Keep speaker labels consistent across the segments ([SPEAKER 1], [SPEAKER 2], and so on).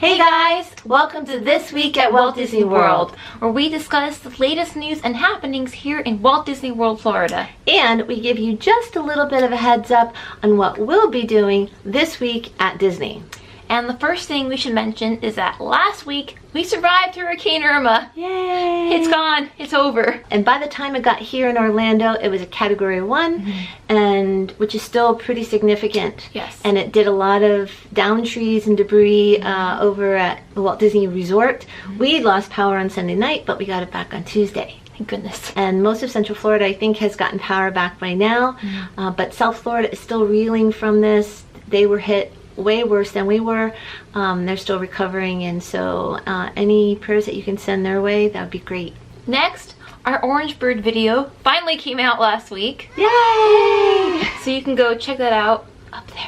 [SPEAKER 1] Hey guys! Welcome to This Week at Walt Disney World,
[SPEAKER 2] where we discuss the latest news and happenings here in Walt Disney World, Florida.
[SPEAKER 1] And we give you just a little bit of a heads up on what we'll be doing this week at Disney.
[SPEAKER 2] And the first thing we should mention is that last week we survived Hurricane Irma.
[SPEAKER 1] Yay!
[SPEAKER 2] It's gone. It's over.
[SPEAKER 1] And by the time it got here in Orlando, it was a Category 1, and which is still pretty significant.
[SPEAKER 2] Yes.
[SPEAKER 1] And it did a lot of down trees and debris over at the Walt Disney Resort. We lost power on Sunday night, but we got it back on Tuesday.
[SPEAKER 2] Thank goodness.
[SPEAKER 1] And most of Central Florida, I think, has gotten power back by now. But South Florida is still reeling from this. They were hit way worse than we were. They're still recovering, and so any prayers that you can send their way, that would be great.
[SPEAKER 2] Next, our Orange Bird video finally came out last week.
[SPEAKER 1] Yay!
[SPEAKER 2] So you can go check that out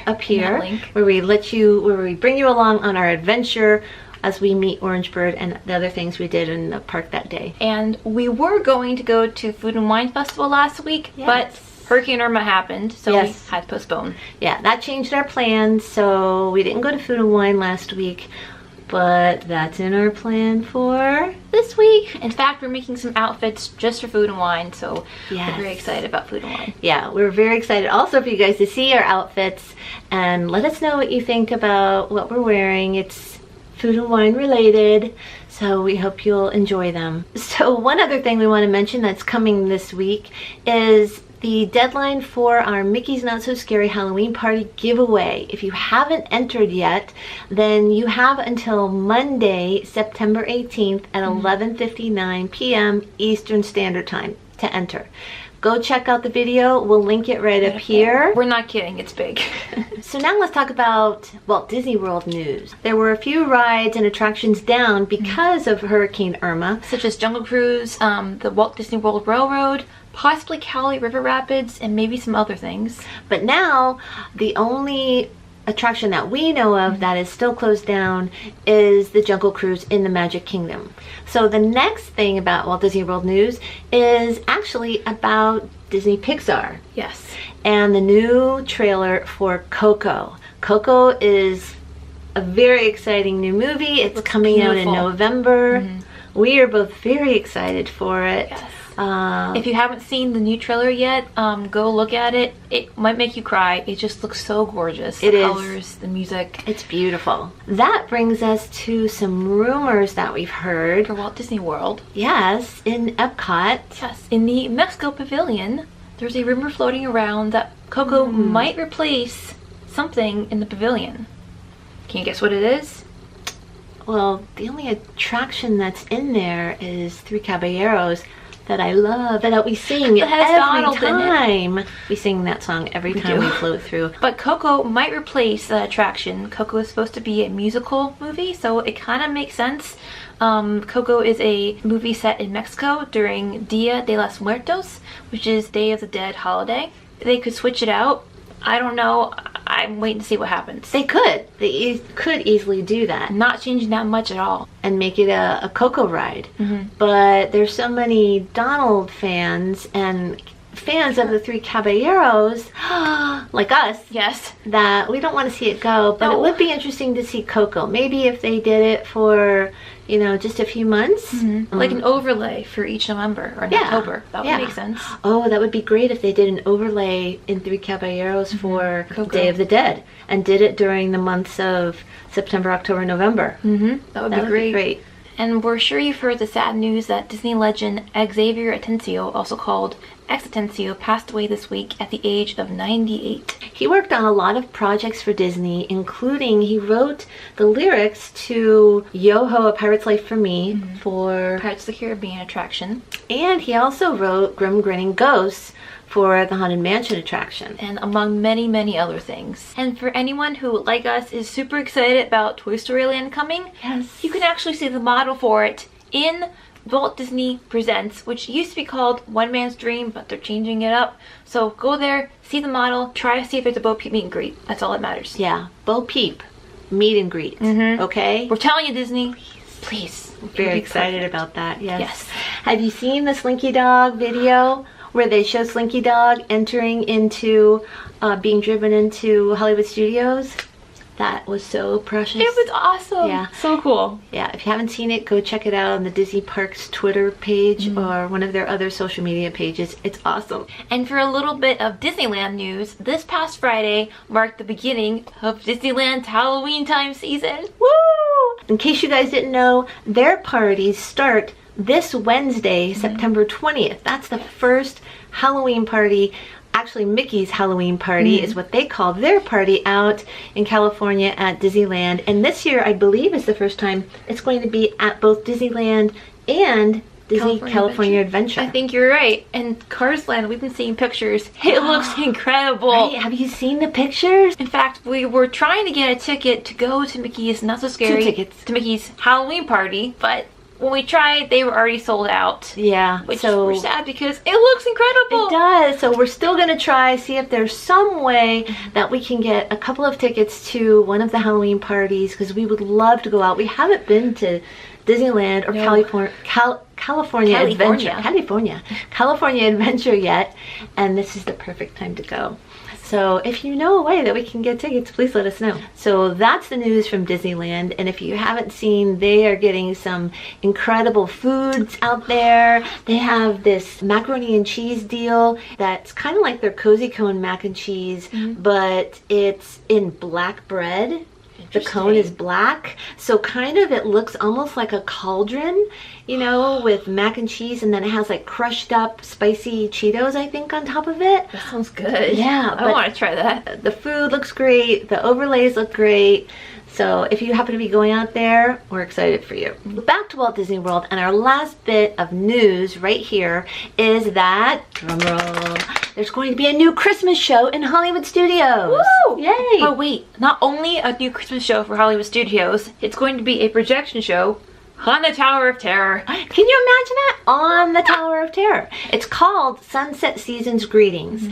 [SPEAKER 2] up here,
[SPEAKER 1] link, where we bring you along on our adventure as we meet Orange Bird and the other things we did in the park that day.
[SPEAKER 2] And we were going to go to Food and Wine Festival last week, but Hurricane Irma happened, so we had to postpone.
[SPEAKER 1] Yeah, that changed our plans, so we didn't go to Food and Wine last week, but that's in our plan for this week.
[SPEAKER 2] In fact, we're making some outfits just for Food and Wine, so we're very excited about Food and Wine.
[SPEAKER 1] Yeah, we're very excited also for you guys to see our outfits and let us know what you think about what we're wearing. It's Food and Wine related, so we hope you'll enjoy them. So one other thing we want to mention that's coming this week is the deadline for our Mickey's Not So Scary Halloween Party giveaway. If you haven't entered yet, then you have until Monday, September 18th at 11:59 p.m. Eastern Standard Time to enter. Go check out the video. We'll link it right up here.
[SPEAKER 2] We're not kidding, it's big.
[SPEAKER 1] So now let's talk about Walt Disney World news. There were a few rides and attractions down because of Hurricane Irma,
[SPEAKER 2] such as Jungle Cruise, the Walt Disney World Railroad, possibly Cali River Rapids, and maybe some other things.
[SPEAKER 1] But now the only attraction that we know of that is still closed down is the Jungle Cruise in the Magic Kingdom. So the next thing about Walt Disney World news is actually about Disney Pixar.
[SPEAKER 2] Yes.
[SPEAKER 1] And the new trailer for Coco. Coco is a very exciting new movie. It's coming out in November. We are both very excited for it.
[SPEAKER 2] Yes. If you haven't seen the new trailer yet, go look at it. It might make you cry. It just looks so gorgeous. The colors, the music.
[SPEAKER 1] It's beautiful. That brings us to some rumors that we've heard.
[SPEAKER 2] For Walt Disney World.
[SPEAKER 1] Yes, in Epcot.
[SPEAKER 2] Yes, in the Mexico Pavilion, there's a rumor floating around that Coco might replace something in the pavilion. Can you guess what it is?
[SPEAKER 1] Well, the only attraction that's in there is Three Caballeros, that I love, that we sing every time. We sing that song every time we float through.
[SPEAKER 2] But Coco might replace the attraction. Coco is supposed to be a musical movie, so it kind of makes sense. Coco is a movie set in Mexico during Dia de los Muertos, which is Day of the Dead holiday. They could switch it out. I don't know. I'm waiting to see what happens.
[SPEAKER 1] They could. They could easily do that.
[SPEAKER 2] Not changing that much at all.
[SPEAKER 1] And make it a Coco ride. But there's so many Donald fans and fans of the Three Caballeros, like us, that we don't want to see it go. But it would be interesting to see Coco. Maybe if they did it for, you know, just a few months.
[SPEAKER 2] Like an overlay for each November or October. That would make sense.
[SPEAKER 1] Oh, that would be great if they did an overlay in Three Caballeros for Day of the Dead and did it during the months of September, October, November.
[SPEAKER 2] That would be great. And we're sure you've heard the sad news that Disney legend Xavier Atencio, also called X Atencio, passed away this week at the age of 98.
[SPEAKER 1] He worked on a lot of projects for Disney, including he wrote the lyrics to Yo-Ho, A Pirate's Life for Me for
[SPEAKER 2] Pirates of the Caribbean attraction.
[SPEAKER 1] And he also wrote Grim Grinning Ghosts for the Haunted Mansion attraction.
[SPEAKER 2] And among many, many other things. And for anyone who, like us, is super excited about Toy Story Land coming, you can actually see the model for it in Walt Disney Presents, which used to be called One Man's Dream, but they're changing it up. So go there, see the model, try to see if there's a Bo Peep meet and greet. That's all that matters.
[SPEAKER 1] Yeah, Bo Peep meet and greet. Okay?
[SPEAKER 2] We're telling you, Disney. Please.
[SPEAKER 1] Very excited about that. Yes. Have you seen the Slinky Dog video where they show Slinky Dog entering into being driven into Hollywood Studios? That was so precious.
[SPEAKER 2] It was awesome.
[SPEAKER 1] Yeah.
[SPEAKER 2] So cool.
[SPEAKER 1] Yeah, if you haven't seen it, go check it out on the Disney Parks Twitter page or one of their other social media pages. It's awesome.
[SPEAKER 2] And for a little bit of Disneyland news, this past Friday marked the beginning of Disneyland's Halloween time season.
[SPEAKER 1] Woo! In case you guys didn't know, their parties start this Wednesday, September 20th. That's the first Halloween party. Actually, Mickey's Halloween party is what they call their party out in California at Disneyland. And this year, I believe, is the first time it's going to be at both Disneyland and Disney California Adventure.
[SPEAKER 2] I think you're right. And Cars Land, we've been seeing pictures. It looks incredible.
[SPEAKER 1] Right? Have you seen the pictures?
[SPEAKER 2] In fact, we were trying to get a ticket to go to Mickey's Not So Scary.
[SPEAKER 1] 2 tickets.
[SPEAKER 2] To Mickey's Halloween party, but when we tried, they were already sold out.
[SPEAKER 1] Yeah.
[SPEAKER 2] Which we're sad because it looks incredible.
[SPEAKER 1] It does. So we're still going to try, see if there's some way that we can get a couple of tickets to one of the Halloween parties, because we would love to go out. We haven't been to Disneyland or California Adventure yet, and this is the perfect time to go. So if you know a way that we can get tickets, please let us know. So that's the news from Disneyland. And if you haven't seen, they are getting some incredible foods out there. They have this macaroni and cheese deal that's kind of like their Cozy Cone mac and cheese, but it's in black bread. The cone is black, so kind of it looks almost like a cauldron, you know, with mac and cheese, and then it has like crushed up spicy Cheetos, I think, on top of it.
[SPEAKER 2] That sounds good.
[SPEAKER 1] Yeah.
[SPEAKER 2] I want to try that.
[SPEAKER 1] The food looks great. The overlays look great. So if you happen to be going out there, we're excited for you. Back to Walt Disney World, and our last bit of news right here is that, drumroll, there's going to be a new Christmas show in Hollywood Studios.
[SPEAKER 2] Woo!
[SPEAKER 1] Yay!
[SPEAKER 2] Oh wait, not only a new Christmas show for Hollywood Studios, it's going to be a projection show on the Tower of Terror.
[SPEAKER 1] Can you imagine that? On the Tower of Terror. It's called Sunset Season's Greetings,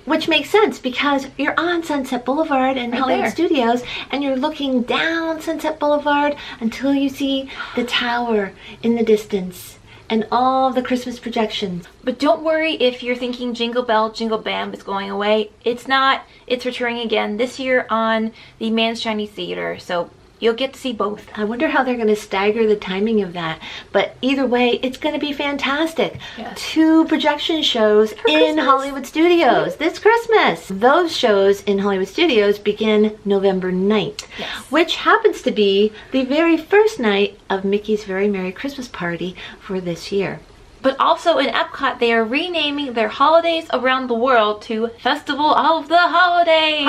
[SPEAKER 1] which makes sense because you're on Sunset Boulevard in Hollywood Studios, and you're looking down Sunset Boulevard until you see the tower in the distance and all the Christmas projections.
[SPEAKER 2] But don't worry if you're thinking Jingle Bell, Jingle Bam is going away. It's not. It's returning again this year on the Mann's Chinese Theater. So you'll get to see both.
[SPEAKER 1] I wonder how they're going to stagger the timing of that. But either way, it's going to be fantastic.
[SPEAKER 2] Yes.
[SPEAKER 1] 2 projection shows in Hollywood Studios this Christmas. Those shows in Hollywood Studios begin November 9th, which happens to be the very first night of Mickey's Very Merry Christmas Party for this year.
[SPEAKER 2] But also in Epcot, they are renaming their holidays around the world to Festival of the Holidays.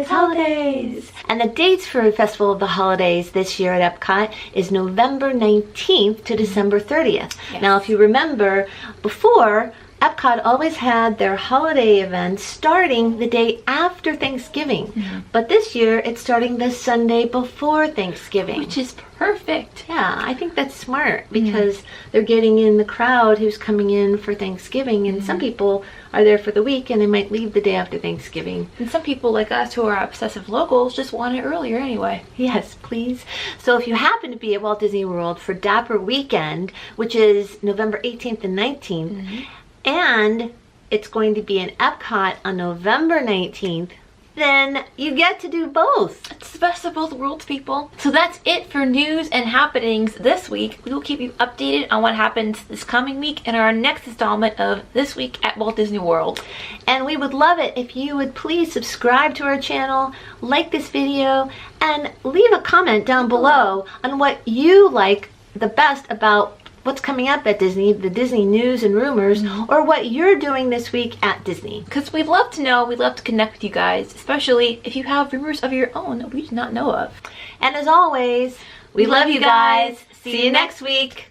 [SPEAKER 1] Holidays. And the dates for Festival of the Holidays this year at Epcot is November 19th to December 30th.
[SPEAKER 2] Yes.
[SPEAKER 1] Now, if you remember, before, Epcot always had their holiday events starting the day after Thanksgiving. But this year, it's starting the Sunday before Thanksgiving.
[SPEAKER 2] Which is perfect.
[SPEAKER 1] Yeah, I think that's smart because they're getting in the crowd who's coming in for Thanksgiving, and some people are there for the week and they might leave the day after Thanksgiving.
[SPEAKER 2] And some people like us who are obsessive locals just want it earlier anyway.
[SPEAKER 1] Yes, please. So if you happen to be at Walt Disney World for Dapper Weekend, which is November 18th and 19th, and it's going to be in Epcot on November 19th, then you get to do both.
[SPEAKER 2] It's the best of both worlds, people. So that's it for news and happenings this week. We will keep you updated on what happens this coming week in our next installment of This Week at Walt Disney World.
[SPEAKER 1] And we would love it if you would please subscribe to our channel, like this video, and leave a comment down below on what you like the best about what's coming up at Disney, the Disney news and rumors, or what you're doing this week at Disney.
[SPEAKER 2] Because we'd love to know, we'd love to connect with you guys, especially if you have rumors of your own that we do not know of.
[SPEAKER 1] And as always, we love you guys. See you next week.